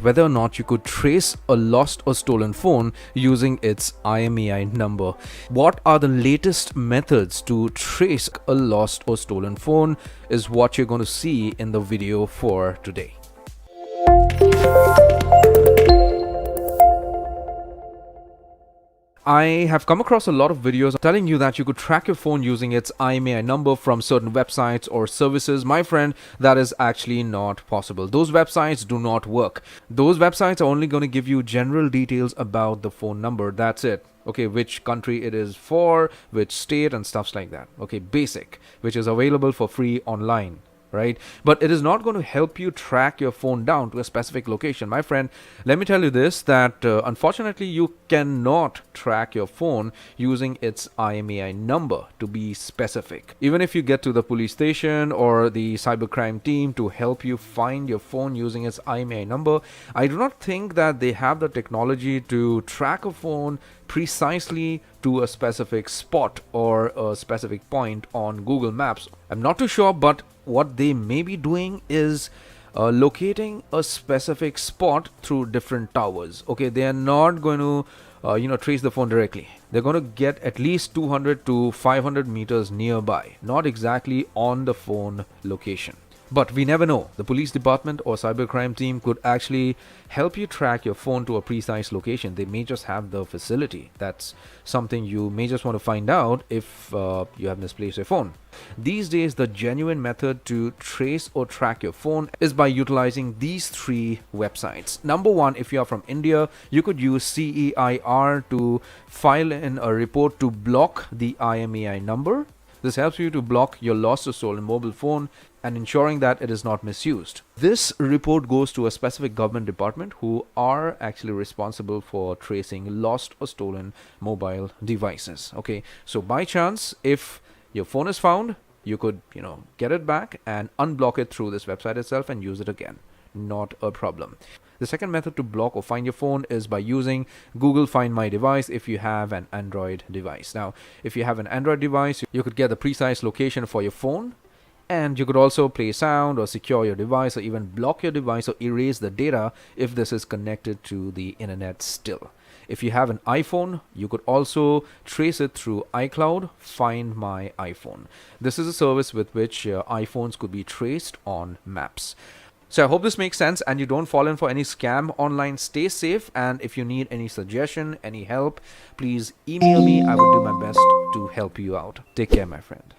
whether or not you could trace a lost or stolen phone using its IMEI number. What are the latest methods to trace a lost or stolen phone is what you're going to see in the video for today. I have come across a lot of videos telling you that you could track your phone using its IMEI number from certain websites or services. My friend, that is actually not possible. Those websites do not work. Those websites are only going to give you general details about the phone number. That's it. Okay, which country it is for, which state and stuff like that. Okay, basic, which is available for free online. Right? But it is not going to help you track your phone down to a specific location. My friend, let me tell you this, that unfortunately you cannot track your phone using its IMEI number, to be specific. Even if you get to the police station or the cybercrime team to help you find your phone using its IMEI number, I do not think that they have the technology to track a phone precisely to a specific spot or a specific point on Google Maps. I'm not too sure, but what they may be doing is locating a specific spot through different towers. Okay, they are not going to trace the phone directly. They're going to get at least 200 to 500 meters nearby, not exactly on the phone location. But we never know. The police department or cybercrime team could actually help you track your phone to a precise location. They may just have the facility. That's something you may just want to find out if you have misplaced your phone. These days, the genuine method to trace or track your phone is by utilizing these three websites. Number one, if you are from India, you could use CEIR to file in a report to block the IMEI number. This helps you to block your lost or stolen mobile phone and ensuring that it is not misused. This report goes to a specific government department who are actually responsible for tracing lost or stolen mobile devices. Okay, so by chance, if your phone is found, you could, get it back and unblock it through this website itself and use it again. Not a problem. The second method to block or find your phone is by using Google Find My Device if you have an Android device. Now, if you have an Android device, you could get the precise location for your phone, and you could also play sound or secure your device or even block your device or erase the data if this is connected to the internet still. If you have an iPhone, you could also trace it through iCloud, Find My iPhone. This is a service with which iPhones could be traced on maps. So I hope this makes sense and you don't fall in for any scam online. Stay safe, and if you need any suggestion, any help, please email me. I will do my best to help you out. Take care, my friend.